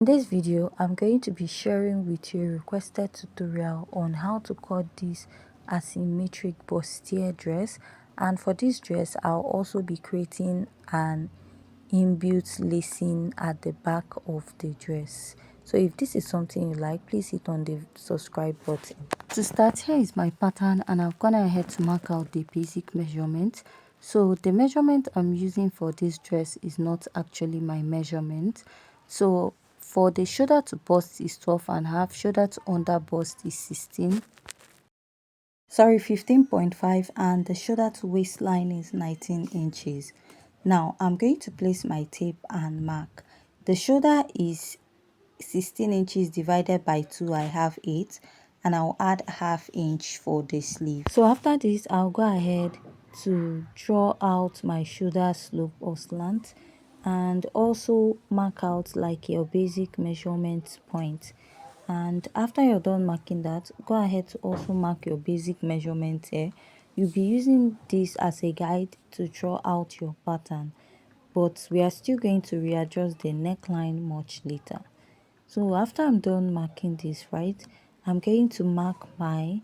In this video, I'm going to be sharing with you a requested tutorial on how to cut this asymmetric bustier dress, and for this dress I'll also be creating an inbuilt lacing at the back of the dress. So if this is something you like, please hit on the subscribe button. To start, here is my pattern and I've gone ahead to mark out the basic measurement. So the measurement I'm using for this dress is not actually my measurement. So for the shoulder to bust is 12.5, shoulder to under bust is 15.5, and the shoulder to waistline is 19 inches. Now I'm going to place my tape and mark. The shoulder is 16 inches divided by 2, I have 8, and I'll add ½ inch for the sleeve. So after this, I'll go ahead to draw out my shoulder slope or slant, and also mark out like your basic measurement point. And after you're done marking that, go ahead to also mark your basic measurement here. You'll be using this as a guide to draw out your pattern, but we are still going to readjust the neckline much later. So after I'm done marking this, right, I'm going to mark my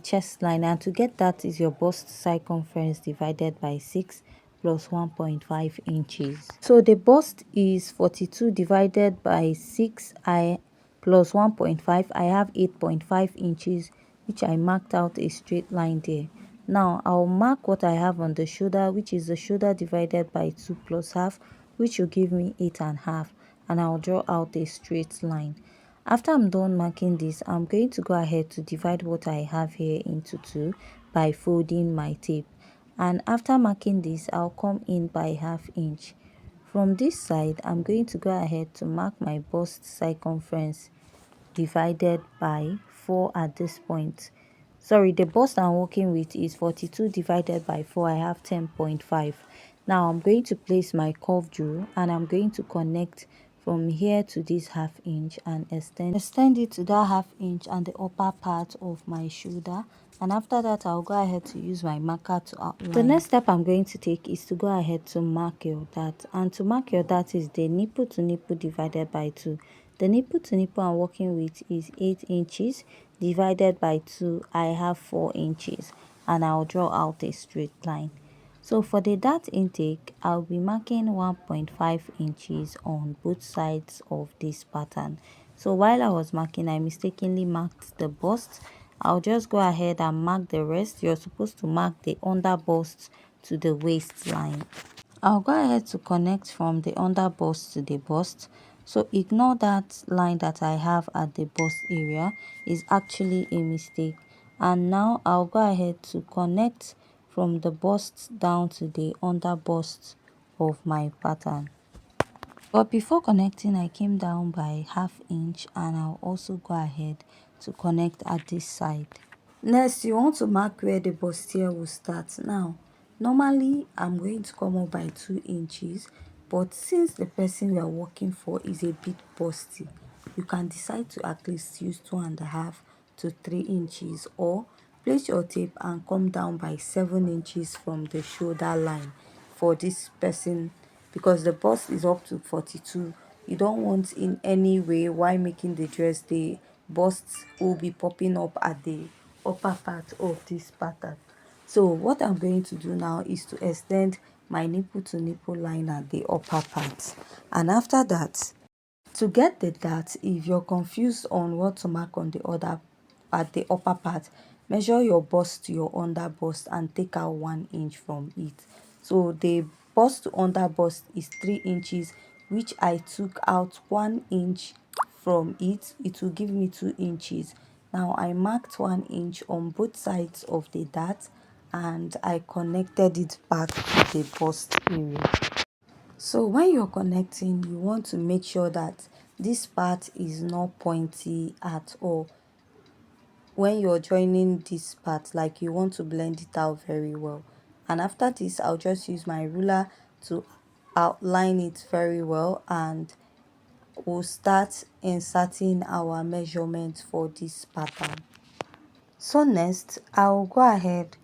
chest line, and to get that is your bust circumference divided by 6 plus 1.5 inches. So the bust is 42 divided by 6 I plus 1.5, I have 8.5 inches, which I marked out a straight line there. Now I'll mark what I have on the shoulder, which is the shoulder divided by 2 plus half, which will give me 8.5, and I'll draw out a straight line. After I'm done marking this, I'm going to go ahead to divide what I have here into 2 by folding my tape. And after marking this, I'll come in by ½ inch. From this side, I'm going to go ahead to mark my bust circumference divided by 4 at this point. Sorry, the bust I'm working with is 42 divided by 4, I have 10.5. Now I'm going to place my curve jewel and I'm going to connect from here to this ½ inch and extend it to that ½ inch and the upper part of my shoulder. And after that, I'll go ahead to use my marker to outline. The next step I'm going to take is to go ahead to mark your dart, and to mark your dart is the nipple to nipple divided by 2. The nipple to nipple I'm working with is 8 inches divided by 2, I have 4 inches, and I'll draw out a straight line. So for the dart intake, I'll be marking 1.5 inches on both sides of this pattern. So while I was marking, I mistakenly marked the bust. I'll just go ahead and mark the rest. You're supposed to mark the under bust to the waistline. I'll go ahead to connect from the under bust to the bust. So ignore that line that I have at the bust area, is actually a mistake. And now I'll go ahead to connect from the bust down to the under bust of my pattern. But before connecting, I came down by ½ inch, and I'll also go ahead to connect at this side. Next, you want to mark where the bustier will start. Now, normally I'm going to come up by 2 inches, but since the person we are working for is a bit busty, you can decide to at least use 2.5 to 3 inches, or place your tape and come down by 7 inches from the shoulder line for this person, because the bust is up to 42. You don't want in any way, while making the dress, the bust will be popping up at the upper part of this pattern. So what I'm going to do now is to extend my nipple to nipple line at the upper part. And after that, to get the dart, if you're confused on what to mark on the other at the upper part, measure your bust to your under bust and take out 1 inch from it. So the bust to under bust is 3 inches, which I took out 1 inch from it. It will give me 2 inches. Now I marked 1 inch on both sides of the dart, and I connected it back to the bust area. So when you're connecting, you want to make sure that this part is not pointy at all. When you're joining this part, like, you want to blend it out very well. And after this, I'll just use my ruler to outline it very well, and we'll start inserting our measurements for this pattern. So next, I'll go ahead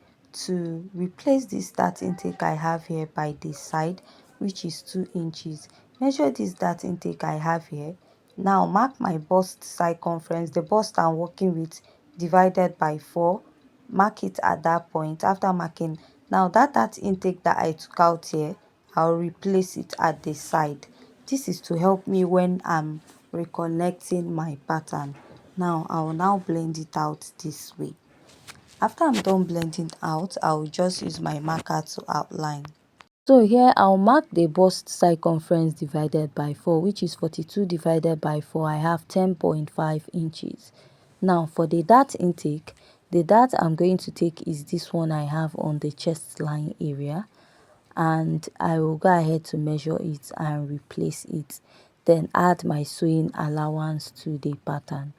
to replace this dart intake I have here by this side, which is 2 inches. Measure this dart intake I have here. Now mark my bust circumference, the bust I'm working with, divided by 4. Mark it at that point. After marking, now that dart intake that I took out here, I'll replace it at the side. This is to help me when I'm reconnecting my pattern. Now I'll now blend it out this way. After I'm done blending out, I'll just use my marker to outline. So here I'll mark the bust circumference divided by 4, which is 42 divided by 4. I have 10.5 inches. Now for the dart intake, the dart I'm going to take is this one I have on the chest line area, and I will go ahead to measure it and replace it, then add my sewing allowance to the pattern.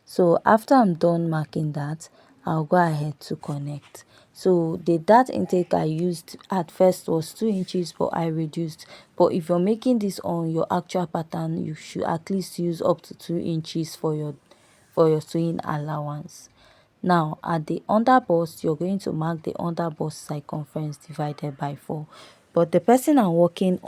So after I'm done marking that, I'll go ahead to connect. So the dart intake I used at first was 2 inches, but I reduced. But if you're making this on your actual pattern, you should at least use up to 2 inches for your sewing allowance. Now at the under bust, you're going to mark the under bust circumference divided by 4. But the person I'm working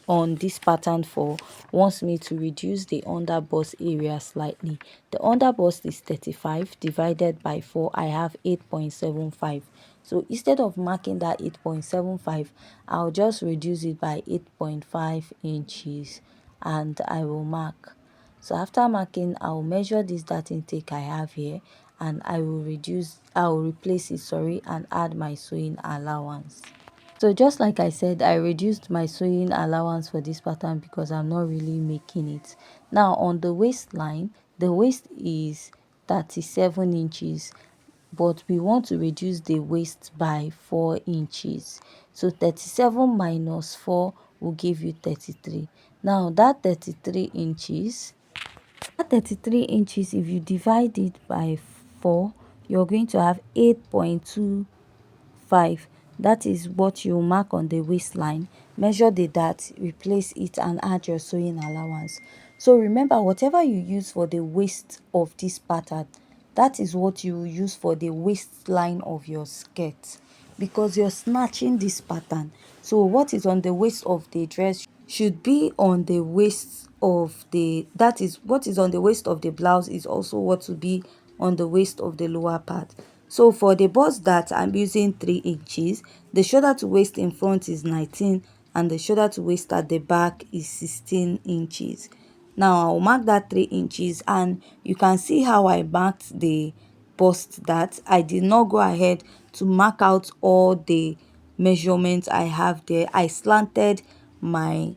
on this pattern for wants me to reduce the under bust area slightly. The under bust is 35 divided by 4. I have 8.75. So instead of marking that 8.75, I'll just reduce it by 8.5 inches and I will mark. So after marking, I'll measure this dart intake I have here, and I will replace it, and add my sewing allowance. So just like I said, I reduced my sewing allowance for this pattern because I'm not really making it. Now on the waistline, the waist is 37 inches, but we want to reduce the waist by 4 inches. So 37 minus 4 will give you 33. Now that 33 inches, if you divide it by 4, you're going to have 8.25. That is what you mark on the waistline. Measure the dart, replace it, and add your sewing allowance. So remember, whatever you use for the waist of this pattern, that is what you will use for the waistline of your skirt, because you're snatching this pattern. So what is on the waist of the dress should be on the waist of the, that is what is on the waist of the blouse is also what will be on the waist of the lower part. So for the bust that I'm using 3 inches, the shoulder to waist in front is 19 and the shoulder to waist at the back is 16 inches. Now I'll mark that 3 inches, and you can see how I marked the bust that I did not go ahead to mark out all the measurements I have there. I slanted my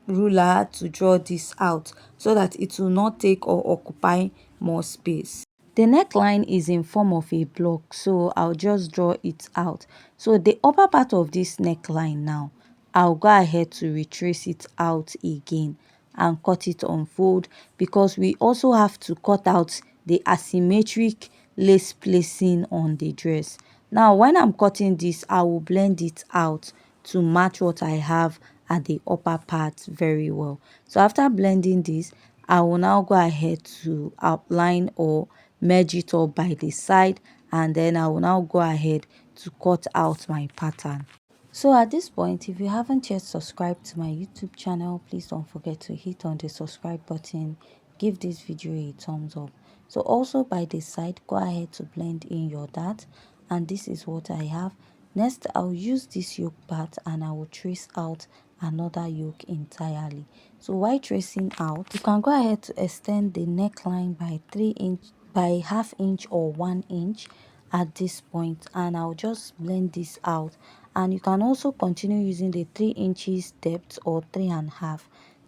ruler to draw this out so that it will not take or occupy more space. The neckline is in form of a block, so I'll just draw it out. So the upper part of this neckline now, I'll go ahead to retrace it out again and cut it on fold, because we also have to cut out the asymmetric lace placing on the dress. Now when I'm cutting this, I will blend it out to match what I have at the upper part very well. So after blending this, I will now go ahead to outline or merge it up by the side, and then I will now go ahead to cut out my pattern. So at this point, if you haven't yet subscribed to my YouTube channel, please don't forget to hit on the subscribe button, give this video a thumbs up. So also by the side, go ahead to blend in your dart, and this is what I have. Next, I'll use this yoke part and I will trace out another yoke entirely. So while tracing out, you can go ahead to extend the neckline by 3 inch, by ½ inch or 1 inch at this point, and I'll just blend this out. And you can also continue using the 3 inches depth or 3.5.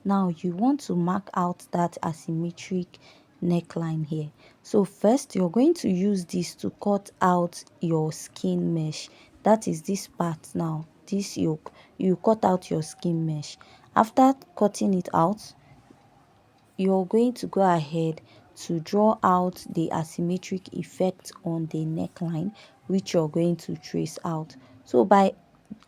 Now you want to mark out that asymmetric neckline here. So first, you're going to use this to cut out your skin mesh. That is this part now, this yoke. You cut out your skin mesh. After cutting it out, you're going to go ahead to draw out the asymmetric effect on the neckline, which you're going to trace out. So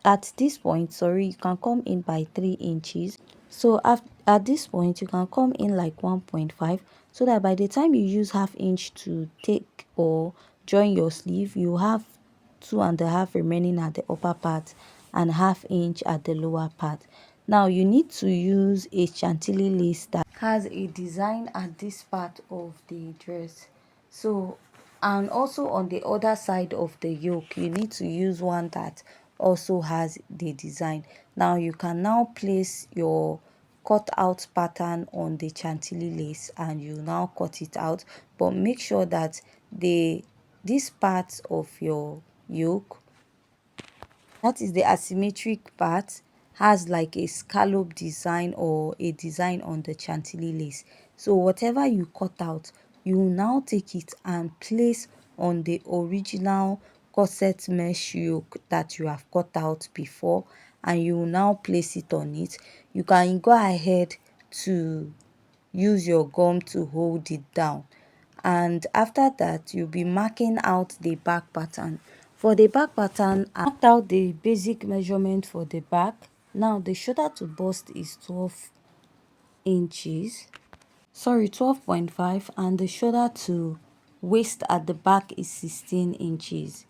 at this point, you can come in by 3 inches. So at this point, you can come in like 1.5, so that by the time you use ½ inch to take or join your sleeve, you have 2.5 remaining at the upper part and ½ inch at the lower part. Now you need to use a chantilly lace that has a design at this part of the dress. So, and also on the other side of the yoke, you need to use one that also has the design. Now you can now place your cut out pattern on the chantilly lace and you now cut it out, but make sure that this part of your yoke, that is the asymmetric part, has like a scallop design or a design on the chantilly lace. So whatever you cut out, you will now take it and place on the original corset mesh yoke that you have cut out before, and you will now place it on it. You can go ahead to use your gum to hold it down, and after that you'll be marking out the back pattern. For the back pattern, I marked out the basic measurement for the back. Now the shoulder to bust is 12 inches, sorry, 12.5, and the shoulder to waist at the back is 16 inches.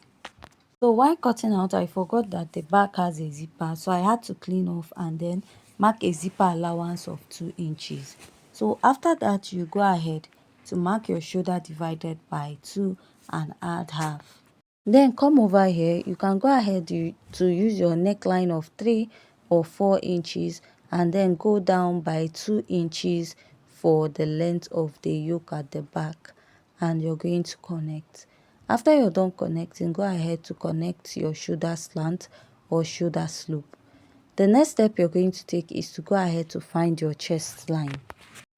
So while cutting out, I forgot that the back has a zipper, so I had to clean off and then mark a zipper allowance of 2 inches. So after that, you go ahead to mark your shoulder divided by 2 and add half. Then come over here, you can go ahead to use your neckline of 3 or 4 inches and then go down by 2 inches for the length of the yoke at the back, and you're going to connect. After you're done connecting, go ahead to connect your shoulder slant or shoulder slope. The next step you're going to take is to go ahead to find your chest line.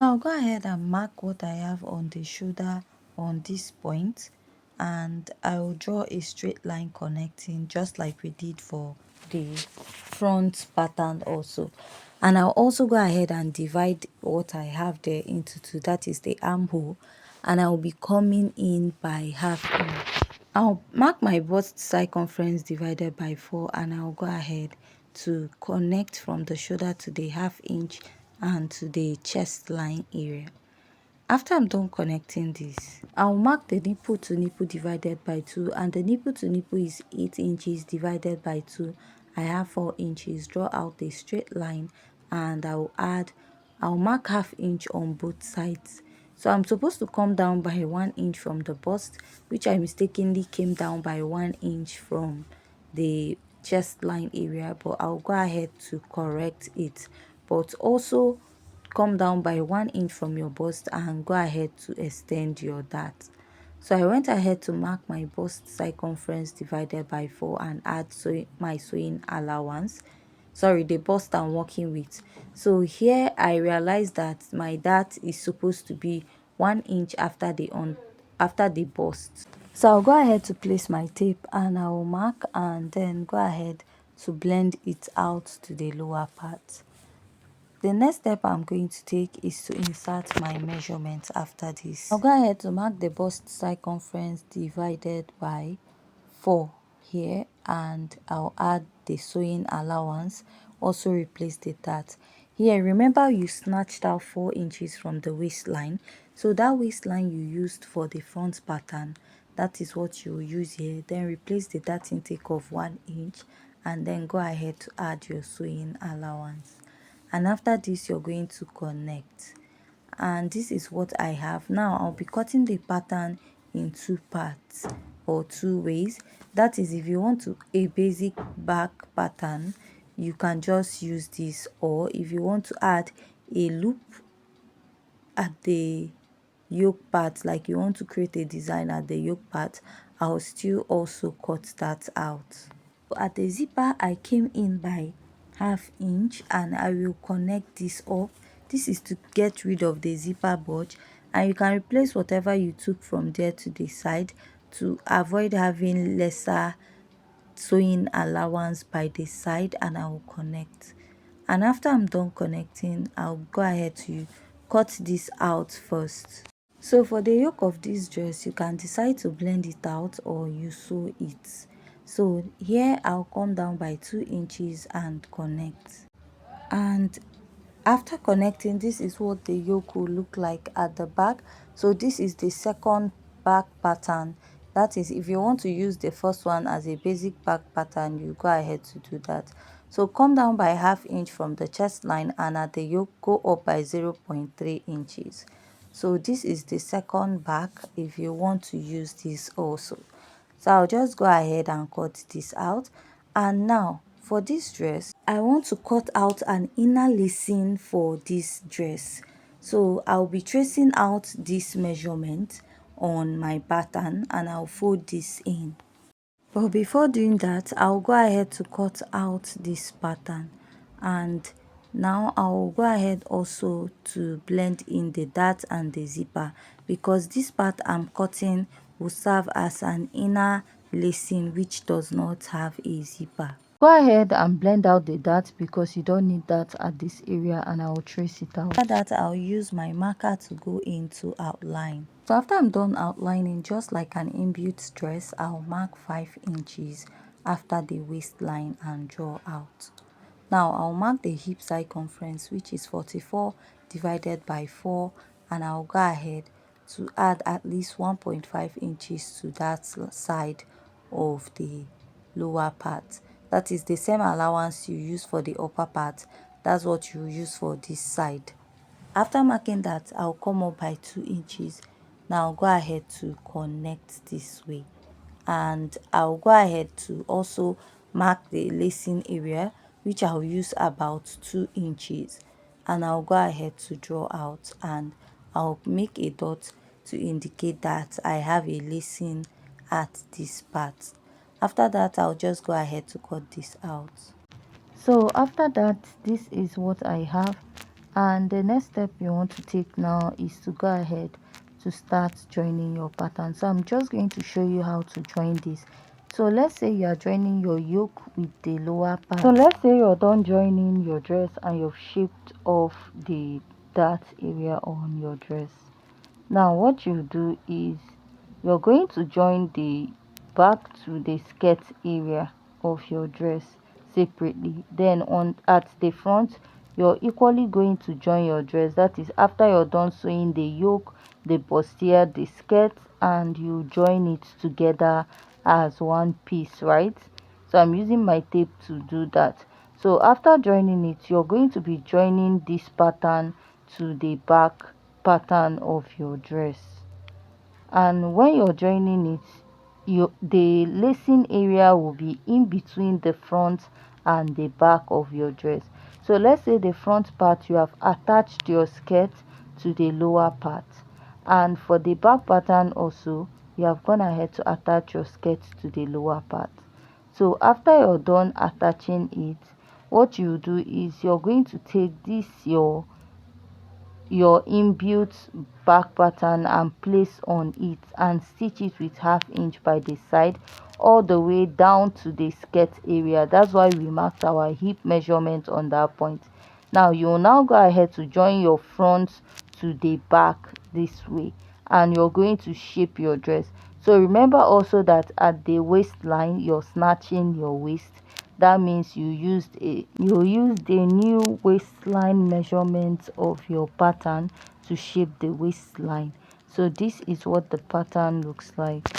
I'll go ahead and mark what I have on the shoulder on this point, and I'll draw a straight line connecting just like we did for the front pattern also. And I'll also go ahead and divide what I have there into two, that is the armhole, and I'll be coming in by half inch. I'll mark my bust circumference divided by 4, and I'll go ahead to connect from the shoulder to the half inch and to the chest line area. After I'm done connecting this, I'll mark the nipple to nipple divided by 2, and the nipple to nipple is 8 inches divided by 2. I have 4 inches. Draw out a straight line and I'll mark half inch on both sides. So I'm supposed to come down by 1 inch from the bust, which I mistakenly came down by 1 inch from the chest line area, but I'll go ahead to correct it. But also come down by 1 inch from your bust and go ahead to extend your dart. So I went ahead to mark my bust circumference divided by 4 and add my sewing allowance, sorry, the bust I'm working with. So here I realized that my dart is supposed to be 1 inch after the bust. So I'll go ahead to place my tape and I'll mark and then go ahead to blend it out to the lower part. The next step I'm going to take is to insert my measurements after this. I'll go ahead to mark the bust circumference divided by 4 here, and I'll add the sewing allowance, also replace the dart. Here, remember you snatched out 4 inches from the waistline, so that waistline you used for the front pattern, that is what you will use here. Then replace the dart intake of 1 inch and then go ahead to add your sewing allowance. And after this you're going to connect, and this is what I have. Now I'll be cutting the pattern in 2 parts or 2 ways. That is, if you want a basic back pattern, you can just use this, or if you want to add a loop at the yoke part, like you want to create a design at the yoke part, I'll still also cut that out. At the zipper I came in by half inch and I will connect this up. This is to get rid of the zipper bulge, and you can replace whatever you took from there to the side to avoid having lesser sewing allowance by the side, and I will connect. And after I'm done connecting, I'll go ahead to cut this out first. So for the yoke of this dress, you can decide to blend it out or you sew it. So here I'll come down by 2 inches and connect. And after connecting, this is what the yoke will look like at the back. So this is the second back pattern. That is, if you want to use the first one as a basic back pattern, you go ahead to do that. So come down by ½ inch from the chest line, and at the yoke go up by 0.3 inches. So this is the second back if you want to use this also. So I'll just go ahead and cut this out. And now for this dress, I want to cut out an inner lacing for this dress. So I'll be tracing out this measurement on my pattern and I'll fold this in. But before doing that, I'll go ahead to cut out this pattern, and now I'll go ahead also to blend in the dart and the zipper, because this part I'm cutting will serve as an inner lacing which does not have a zipper. Go ahead and blend out the dart because you don't need that at this area, and I'll trace it out. After that, I'll use my marker to go into outline. So after I'm done outlining, just like an inbuilt dress, I'll mark 5 inches after the waistline and draw out. Now I'll mark the hip circumference, which is 44 divided by 4, and I'll go ahead to add at least 1.5 inches to that side of the lower part. That is the same allowance you use for the upper part. That's what you use for this side. After marking that, I'll come up by 2 inches. Now I'll go ahead to connect this way, and I'll go ahead to also mark the lacing area, which I'll use about 2 inches, and I'll go ahead to draw out, and I'll make a dot to indicate that I have a lacing at this part. After that, I'll just go ahead to cut this out. So after that, this is what I have, and the next step you want to take now is to go ahead to start joining your pattern. So I'm just going to show you how to join this. So let's say you are joining your yoke with the lower part. So let's say you're done joining your dress and you've shaped off the dart area on your dress. Now what you do is you're going to join the back to the skirt area of your dress separately. Then on at the front, you're equally going to join your dress. That is after you're done sewing the yoke, the bustier, the skirt, and you join it together as one piece, right? So I'm using my tape to do that. So after joining it, you're going to be joining this pattern to the back pattern of your dress. And when you're joining it, the lacing area will be in between the front and the back of your dress. So let's say the front part, you have attached your skirt to the lower part, and for the back pattern also, you have gone ahead to attach your skirt to the lower part. So after you're done attaching it, what you do is you're going to take this your inbuilt back pattern and place on it and stitch it with ½ inch by the side all the way down to the skirt area. That's why we marked our hip measurement on that point. Now you will now go ahead to join your front to the back this way, and you're going to shape your dress. So remember also that at the waistline you're snatching your waist. That means you used the new waistline measurement of your pattern to shape the waistline. So this is what the pattern looks like.